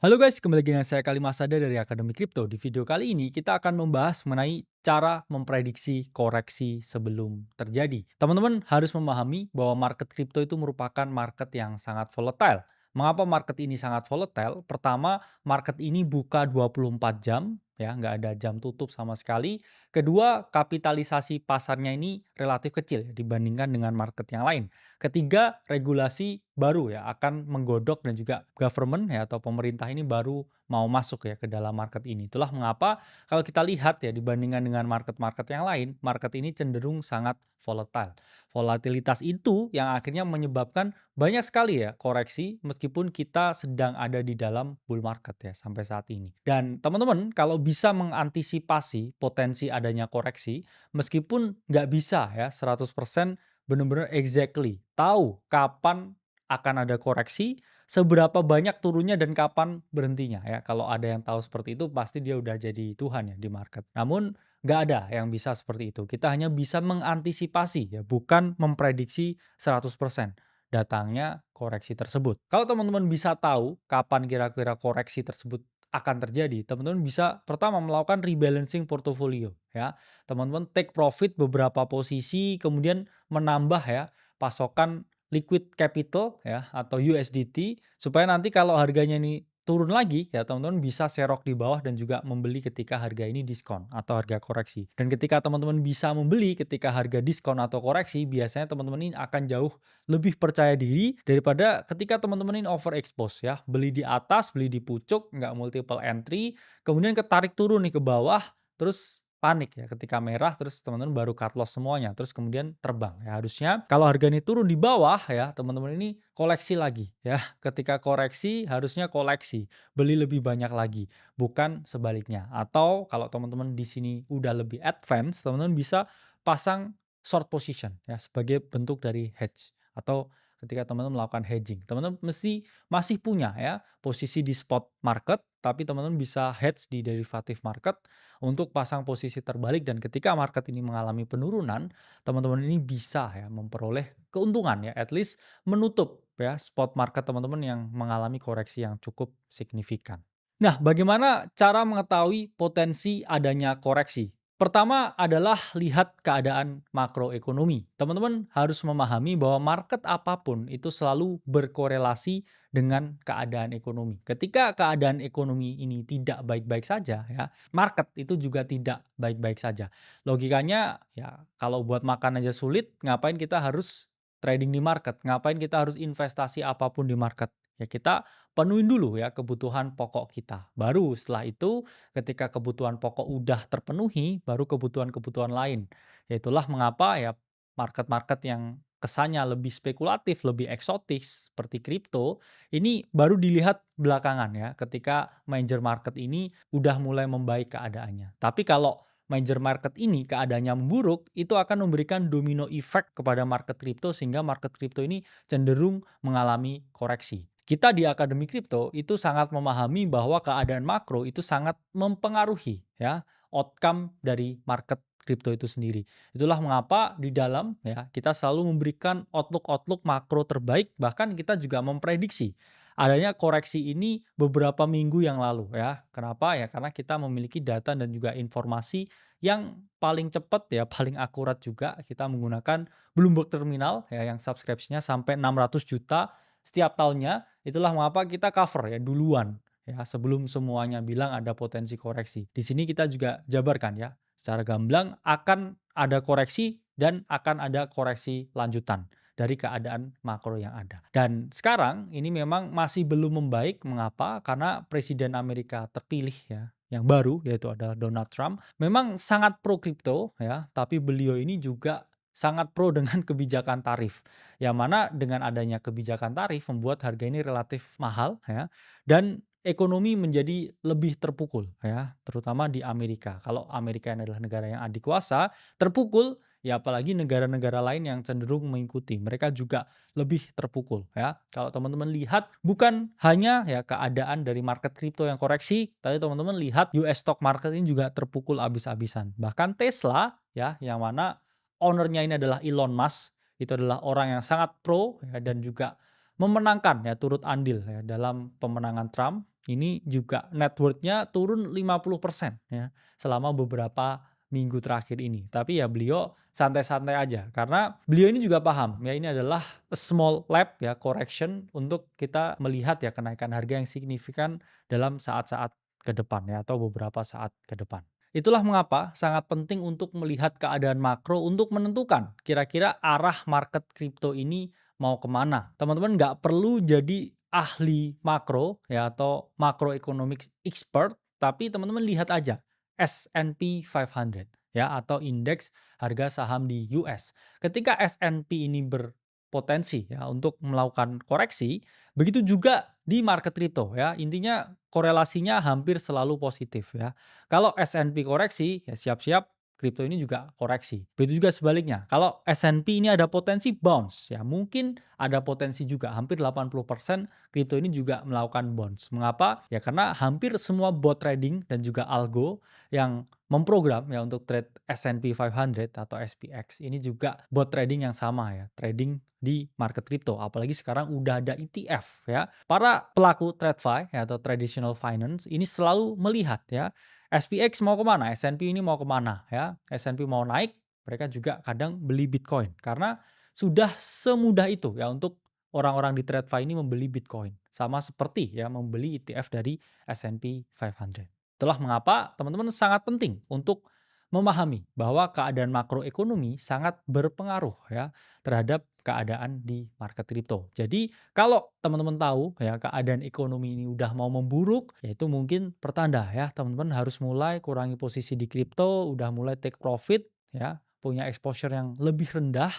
Halo guys, kembali lagi dengan saya Kalimasada dari Akademi Kripto. Di video kali ini kita akan membahas mengenai cara memprediksi koreksi sebelum terjadi. Teman-teman harus memahami bahwa market kripto itu merupakan market yang sangat volatile. Mengapa market ini sangat volatile? Pertama, market ini buka 24 jam, ya, nggak ada jam tutup sama sekali. Kedua, kapitalisasi pasarnya ini relatif kecil ya, dibandingkan dengan market yang lain. Ketiga, regulasi baru ya akan menggodok dan juga government ya atau pemerintah ini baru mau masuk ya ke dalam market ini. Itulah mengapa kalau kita lihat ya dibandingkan dengan market-market yang lain, market ini cenderung sangat volatile. Volatilitas itu yang akhirnya menyebabkan banyak sekali ya koreksi meskipun kita sedang ada di dalam bull market ya sampai saat ini. Dan teman-teman kalau bisa mengantisipasi potensi adanya koreksi meskipun nggak bisa ya 100% benar-benar exactly tahu kapan akan ada koreksi, seberapa banyak turunnya dan kapan berhentinya ya. Kalau ada yang tahu seperti itu pasti dia udah jadi Tuhan ya di market. Namun nggak ada yang bisa seperti itu. Kita hanya bisa mengantisipasi ya, bukan memprediksi 100% datangnya koreksi tersebut. Kalau teman-teman bisa tahu kapan kira-kira koreksi tersebut akan terjadi, teman-teman bisa pertama melakukan rebalancing portofolio ya. Teman-teman take profit beberapa posisi kemudian menambah ya pasokan liquid capital ya atau USDT supaya nanti kalau harganya ini turun lagi ya teman-teman bisa serok di bawah dan juga membeli ketika harga ini diskon atau harga koreksi. Dan ketika teman-teman bisa membeli ketika harga diskon atau koreksi, biasanya teman-teman ini akan jauh lebih percaya diri daripada ketika teman-teman ini overexpose ya. Beli di atas, beli di pucuk, nggak multiple entry, kemudian ketarik turun nih ke bawah, terus panik ya ketika merah terus teman-teman baru cut loss semuanya terus kemudian terbang ya harusnya kalau harga ini turun di bawah ya teman-teman ini koleksi lagi ya ketika koreksi harusnya koleksi beli lebih banyak lagi bukan sebaliknya atau kalau teman-teman di sini udah lebih advance teman-teman bisa pasang short position ya sebagai bentuk dari hedge atau ketika teman-teman melakukan hedging teman-teman mesti masih punya ya posisi di spot market tapi teman-teman bisa hedge di derivative market untuk pasang posisi terbalik dan ketika market ini mengalami penurunan, teman-teman ini bisa ya memperoleh keuntungan ya, at least menutup ya spot market teman-teman yang mengalami koreksi yang cukup signifikan. Nah, bagaimana cara mengetahui potensi adanya koreksi? Pertama adalah lihat keadaan makroekonomi. Teman-teman harus memahami bahwa market apapun itu selalu berkorelasi dengan keadaan ekonomi. Ketika keadaan ekonomi ini tidak baik-baik saja ya, market itu juga tidak baik-baik saja. Logikanya ya kalau buat makan aja sulit, ngapain kita harus trading di market? Ngapain kita harus investasi apapun di market? Ya kita penuhin dulu ya kebutuhan pokok kita. Baru setelah itu ketika kebutuhan pokok udah terpenuhi, baru kebutuhan-kebutuhan lain. Ya itulah mengapa ya market-market yang kesannya lebih spekulatif, lebih eksotis seperti kripto, ini baru dilihat belakangan ya ketika major market ini udah mulai membaik keadaannya. Tapi kalau major market ini keadaannya memburuk, itu akan memberikan domino effect kepada market kripto sehingga market kripto ini cenderung mengalami koreksi. Kita di Akademi Kripto itu sangat memahami bahwa keadaan makro itu sangat mempengaruhi ya outcome dari market kripto itu sendiri. Itulah mengapa di dalam ya kita selalu memberikan outlook-outlook makro terbaik bahkan kita juga memprediksi adanya koreksi ini beberapa minggu yang lalu ya. Kenapa ya? Karena kita memiliki data dan juga informasi yang paling cepat ya, paling akurat juga kita menggunakan Bloomberg Terminal ya yang subscription-nya sampai 600 juta setiap tahunnya. Itulah mengapa kita cover ya duluan ya sebelum semuanya bilang ada potensi koreksi. Di sini kita juga jabarkan ya secara gamblang akan ada koreksi dan akan ada koreksi lanjutan dari keadaan makro yang ada. Dan sekarang ini memang masih belum membaik. Mengapa? Karena Presiden Amerika terpilih ya yang baru yaitu adalah Donald Trump memang sangat pro kripto ya, tapi beliau ini juga sangat pro dengan kebijakan tarif. Yang mana dengan adanya kebijakan tarif membuat harga ini relatif mahal ya dan ekonomi menjadi lebih terpukul ya, terutama di Amerika. Kalau Amerika ini adalah negara yang adikuasa, terpukul ya apalagi negara-negara lain yang cenderung mengikuti, mereka juga lebih terpukul ya. Kalau teman-teman lihat bukan hanya ya keadaan dari market kripto yang koreksi, tapi teman-teman lihat US stock market ini juga terpukul habis-habisan. Bahkan Tesla ya yang mana owner-nya ini adalah Elon Musk, itu adalah orang yang sangat pro ya dan juga memenangkan ya, turut andil ya dalam pemenangan Trump. Ini juga net worth-nya turun 50% ya selama beberapa minggu terakhir ini. Tapi ya beliau santai-santai aja karena beliau ini juga paham ya, ini adalah a small lap ya, correction untuk kita melihat ya kenaikan harga yang signifikan dalam saat-saat ke depan ya, atau beberapa saat ke depan. Itulah mengapa sangat penting untuk melihat keadaan makro untuk menentukan kira-kira arah market kripto ini mau kemana. Teman-teman nggak perlu jadi ahli makro ya atau macroeconomics expert, tapi teman-teman lihat aja S&P 500 ya, atau indeks harga saham di US. Ketika S&P ini berpotensi ya untuk melakukan koreksi, begitu juga di market kripto ya. Intinya korelasinya hampir selalu positif ya. Kalau S&P koreksi, ya siap-siap kripto ini juga koreksi. Begitu juga sebaliknya. Kalau S&P ini ada potensi bounce, ya mungkin ada potensi juga hampir 80% kripto ini juga melakukan bounce. Mengapa? Ya karena hampir semua bot trading dan juga algo yang memprogram ya untuk trade S&P 500 atau SPX ini juga bot trading yang sama ya, trading di market kripto. Apalagi sekarang udah ada ETF ya. Para pelaku TradFi ya, atau traditional finance ini selalu melihat ya SPX mau kemana, S&P ini mau kemana ya. S&P mau naik, mereka juga kadang beli Bitcoin. Karena sudah semudah itu ya untuk orang-orang di TradFi ini membeli Bitcoin. Sama seperti ya membeli ETF dari S&P 500. Itulah mengapa teman-teman sangat penting untuk memahami bahwa keadaan makroekonomi sangat berpengaruh ya terhadap keadaan di market kripto. Jadi kalau teman-teman tahu ya keadaan ekonomi ini udah mau memburuk, ya itu mungkin pertanda ya teman-teman harus mulai kurangi posisi di kripto, udah mulai take profit ya, punya exposure yang lebih rendah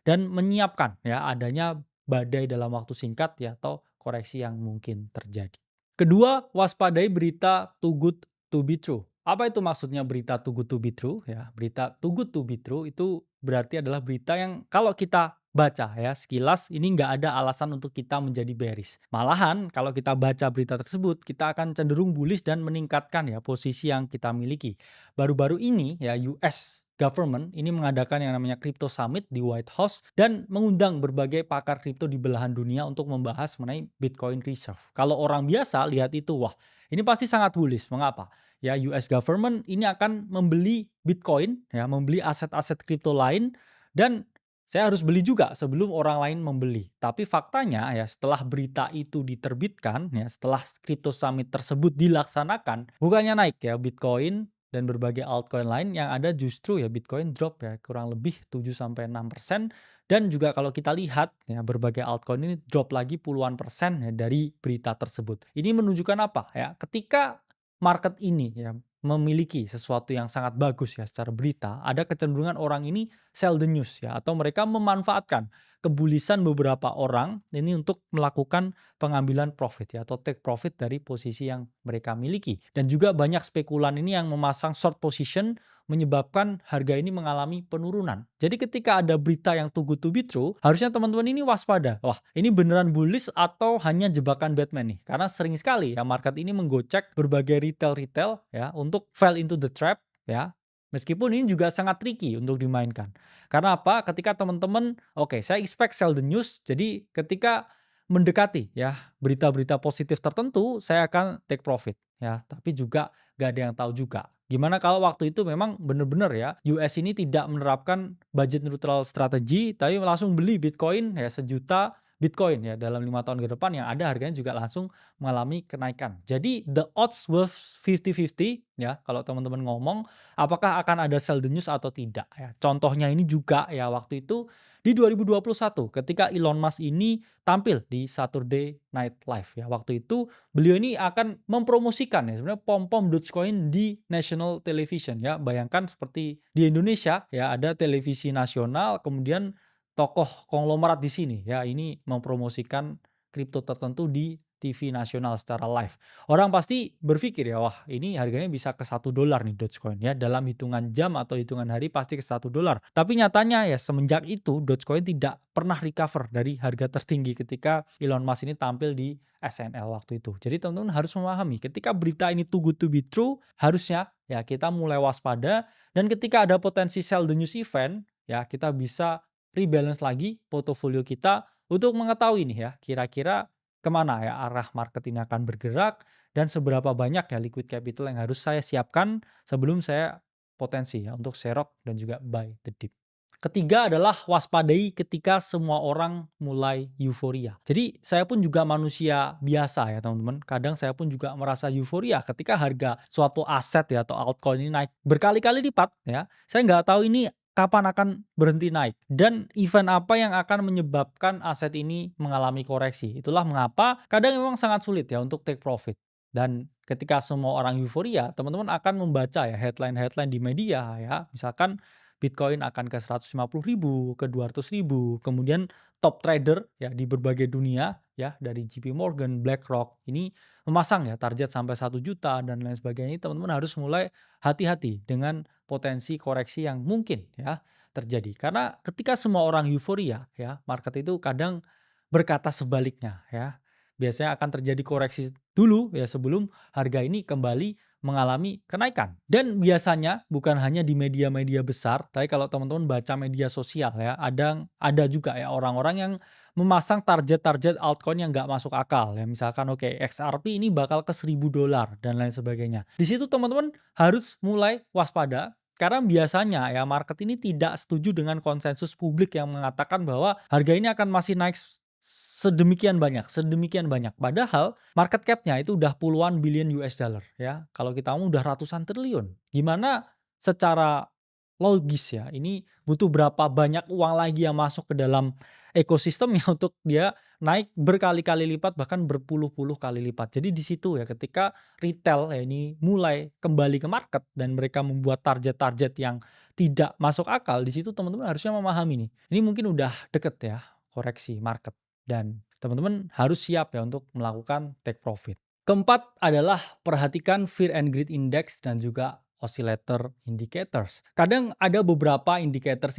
dan menyiapkan ya adanya badai dalam waktu singkat ya atau koreksi yang mungkin terjadi. Kedua, waspadai berita too good to be true. Apa itu maksudnya berita too good to be true? Ya, berita too good to be true itu berarti adalah berita yang kalau kita baca ya sekilas ini nggak ada alasan untuk kita menjadi bearish. Malahan kalau kita baca berita tersebut kita akan cenderung bullish dan meningkatkan ya posisi yang kita miliki. Baru-baru ini ya US government ini mengadakan yang namanya Crypto Summit di White House dan mengundang berbagai pakar kripto di belahan dunia untuk membahas mengenai Bitcoin Reserve. Kalau orang biasa lihat itu, wah ini pasti sangat bullish. Mengapa? Ya US government ini akan membeli Bitcoin, ya membeli aset-aset kripto lain dan saya harus beli juga sebelum orang lain membeli. Tapi faktanya ya setelah berita itu diterbitkan, ya setelah Crypto Summit tersebut dilaksanakan, bukannya naik ya Bitcoin dan berbagai altcoin lain, yang ada justru ya Bitcoin drop ya kurang lebih 7-6%. Dan juga kalau kita lihat ya berbagai altcoin ini drop lagi puluhan persen ya dari berita tersebut. Ini menunjukkan apa ya? Ketika market ini ya memiliki sesuatu yang sangat bagus ya secara berita, ada kecenderungan orang ini sell the news ya atau mereka memanfaatkan kebulisan beberapa orang ini untuk melakukan pengambilan profit ya atau take profit dari posisi yang mereka miliki. Dan juga banyak spekulan ini yang memasang short position menyebabkan harga ini mengalami penurunan. Jadi ketika ada berita yang too good to be true, harusnya teman-teman ini waspada. Wah, ini beneran bullish atau hanya jebakan Batman nih? Karena sering sekali ya market ini menggocek berbagai retail ya untuk fell into the trap ya. Meskipun ini juga sangat tricky untuk dimainkan. Karena apa? Ketika teman-teman, oke, saya expect sell the news. Jadi ketika mendekati ya berita-berita positif tertentu, saya akan take profit ya. Tapi juga gak ada yang tahu juga. Gimana kalau waktu itu memang benar-benar ya US ini tidak menerapkan budget neutral strategi, tapi langsung beli Bitcoin ya 1 juta Bitcoin ya dalam 5 tahun ke depan, yang ada harganya juga langsung mengalami kenaikan. Jadi the odds were 50-50 ya kalau teman-teman ngomong apakah akan ada sell the news atau tidak ya. Contohnya ini juga ya waktu itu di 2021 ketika Elon Musk ini tampil di Saturday Night Live ya. Waktu itu beliau ini akan mempromosikan ya sebenarnya pom-pom Dogecoin di national television ya. Bayangkan seperti di Indonesia ya ada televisi nasional, kemudian tokoh konglomerat di sini ya ini mempromosikan kripto tertentu di TV nasional secara live. Orang pasti berpikir ya, wah ini harganya bisa ke $1 nih Dogecoin ya. Dalam hitungan jam atau hitungan hari pasti ke $1. Tapi nyatanya ya semenjak itu Dogecoin tidak pernah recover dari harga tertinggi ketika Elon Musk ini tampil di SNL waktu itu. Jadi teman-teman harus memahami ketika berita ini too good to be true, harusnya ya kita mulai waspada, dan ketika ada potensi sell the news event ya kita bisa rebalance lagi portofolio kita untuk mengetahui nih ya, kira-kira kemana ya arah market ini akan bergerak dan seberapa banyak ya liquid capital yang harus saya siapkan sebelum saya potensi ya untuk serok dan juga buy the dip. Ketiga adalah waspadai ketika semua orang mulai euforia. Jadi saya pun juga manusia biasa ya teman-teman. Kadang saya pun juga merasa euforia ketika harga suatu aset ya atau altcoin ini naik berkali-kali lipat ya. Saya nggak tahu ini kapan akan berhenti naik dan event apa yang akan menyebabkan aset ini mengalami koreksi. Itulah mengapa kadang memang sangat sulit ya untuk take profit. Dan ketika semua orang euforia, teman-teman akan membaca ya headline-headline di media ya. Misalkan Bitcoin akan ke 150.000, ke 200.000, kemudian top trader ya di berbagai dunia ya dari JP Morgan, BlackRock ini memasang ya target sampai 1 juta dan lain sebagainya. Teman-teman harus mulai hati-hati dengan potensi koreksi yang mungkin ya terjadi. Karena ketika semua orang euforia ya, market itu kadang berkata sebaliknya ya. Biasanya akan terjadi koreksi dulu ya sebelum harga ini kembali mengalami kenaikan. Dan biasanya bukan hanya di media-media besar, tapi kalau teman-teman baca media sosial ya, ada juga ya orang-orang yang memasang target-target altcoin yang nggak masuk akal ya. Misalkan oke, XRP ini bakal ke $1.000 dan lain sebagainya. Di situ teman-teman harus mulai waspada karena biasanya ya market ini tidak setuju dengan konsensus publik yang mengatakan bahwa harga ini akan masih naik sedemikian banyak, sedemikian banyak. Padahal market cap-nya itu udah puluhan billion US dollar ya. Kalau kita ngomong udah ratusan triliun. Gimana secara logis ya, ini butuh berapa banyak uang lagi yang masuk ke dalam ekosistem ya untuk dia naik berkali-kali lipat bahkan berpuluh-puluh kali lipat. Jadi di situ ya ketika retail ya ini mulai kembali ke market dan mereka membuat target-target yang tidak masuk akal, di situ teman-teman harusnya memahami nih. Ini mungkin udah deket ya koreksi market dan teman-teman harus siap ya untuk melakukan take profit. Keempat adalah perhatikan fear and greed index dan juga oscillator indicators. Kadang ada beberapa indicators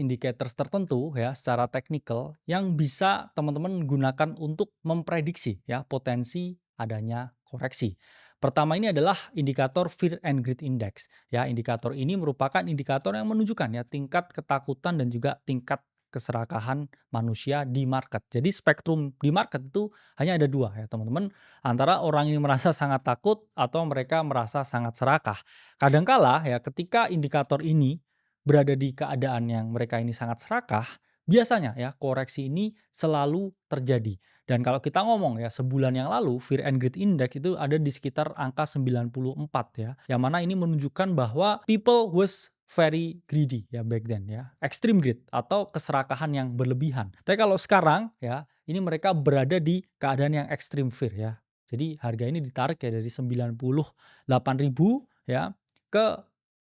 tertentu ya secara teknikal yang bisa teman-teman gunakan untuk memprediksi ya potensi adanya koreksi. Pertama ini adalah indikator fear and greed index. Ya, indikator ini merupakan indikator yang menunjukkan ya tingkat ketakutan dan juga tingkat keserakahan manusia di market. Jadi spektrum di market itu hanya ada dua ya teman-teman, antara orang yang merasa sangat takut atau mereka merasa sangat serakah. Kadangkala ya ketika indikator ini berada di keadaan yang mereka ini sangat serakah, biasanya ya koreksi ini selalu terjadi. Dan kalau kita ngomong ya sebulan yang lalu Fear and Greed Index itu ada di sekitar angka 94 ya. Yang mana ini menunjukkan bahwa people was very greedy ya back then ya. Extreme greed atau keserakahan yang berlebihan. Tapi kalau sekarang ya, ini mereka berada di keadaan yang extreme fear ya. Jadi harga ini ditarik ya dari 98.000 ya ke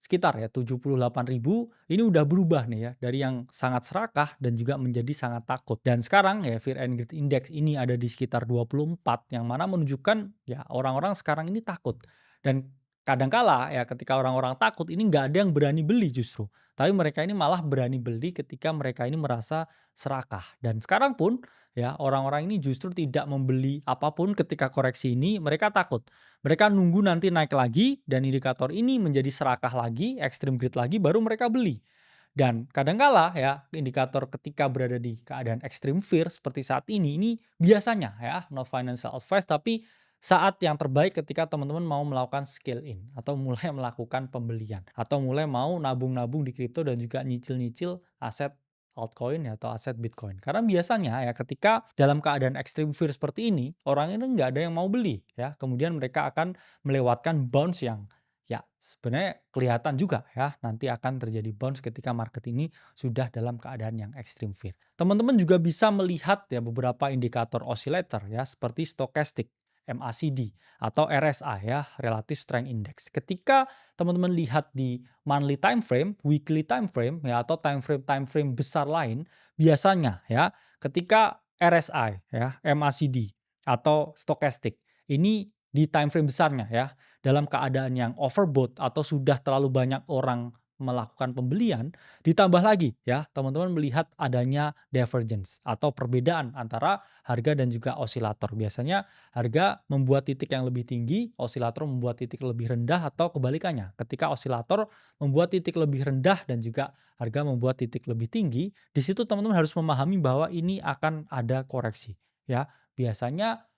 sekitar ya 78.000. Ini udah berubah nih ya dari yang sangat serakah dan juga menjadi sangat takut. Dan sekarang ya Fear and Greed Index ini ada di sekitar 24 yang mana menunjukkan ya orang-orang sekarang ini takut. Dan kadangkala ya ketika orang-orang takut ini nggak ada yang berani beli justru. Tapi mereka ini malah berani beli ketika mereka ini merasa serakah. Dan sekarang pun ya orang-orang ini justru tidak membeli apapun ketika koreksi ini, mereka takut. Mereka nunggu nanti naik lagi dan indikator ini menjadi serakah lagi, extreme greed lagi baru mereka beli. Dan kadangkala ya indikator ketika berada di keadaan extreme fear seperti saat ini biasanya ya not financial advice tapi saat yang terbaik ketika teman-teman mau melakukan scale in atau mulai melakukan pembelian atau mulai mau nabung-nabung di kripto dan juga nyicil-nyicil aset altcoin ya atau aset Bitcoin. Karena biasanya ya ketika dalam keadaan extreme fear seperti ini, orang ini nggak ada yang mau beli ya. Kemudian mereka akan melewatkan bounce yang ya sebenarnya kelihatan juga ya nanti akan terjadi bounce ketika market ini sudah dalam keadaan yang extreme fear. Teman-teman juga bisa melihat ya beberapa indikator oscillator ya seperti stochastic MACD atau RSI ya, Relative Strength Index. Ketika teman-teman lihat di monthly time frame, weekly time frame ya atau time frame besar lain, biasanya ya ketika RSI ya, MACD atau stochastic ini di time frame besarnya ya, dalam keadaan yang overbought atau sudah terlalu banyak orang melakukan pembelian, ditambah lagi ya, teman-teman melihat adanya divergence atau perbedaan antara harga dan juga osilator. Biasanya harga membuat titik yang lebih tinggi, osilator membuat titik lebih rendah atau kebalikannya. Ketika osilator membuat titik lebih rendah dan juga harga membuat titik lebih tinggi, di situ teman-teman harus memahami bahwa ini akan ada koreksi ya. Biasanya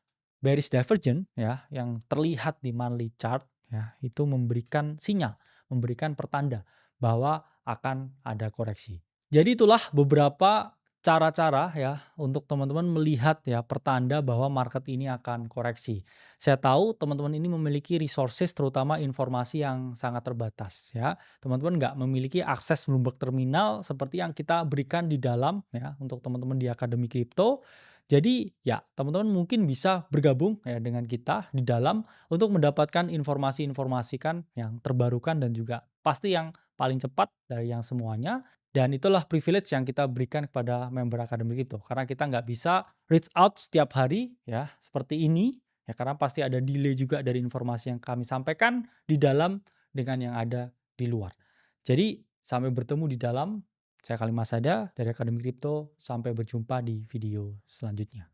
bearish divergence ya, yang terlihat di monthly chart ya, itu memberikan sinyal, memberikan pertanda bahwa akan ada koreksi. Jadi itulah beberapa cara-cara ya untuk teman-teman melihat ya pertanda bahwa market ini akan koreksi. Saya tahu teman-teman ini memiliki resources terutama informasi yang sangat terbatas ya. Teman-teman nggak memiliki akses Bloomberg Terminal seperti yang kita berikan di dalam ya untuk teman-teman di Akademi Kripto. Jadi ya teman-teman mungkin bisa bergabung ya dengan kita di dalam untuk mendapatkan informasi-informasi kan yang terbarukan dan juga pasti yang paling cepat dari yang semuanya. Dan itulah privilege yang kita berikan kepada member akademik itu. Karena kita nggak bisa reach out setiap hari ya seperti ini. Ya karena pasti ada delay juga dari informasi yang kami sampaikan di dalam dengan yang ada di luar. Jadi sampai bertemu di dalam. Saya Kalimasada dari Akademi Kripto. Sampai berjumpa di video selanjutnya.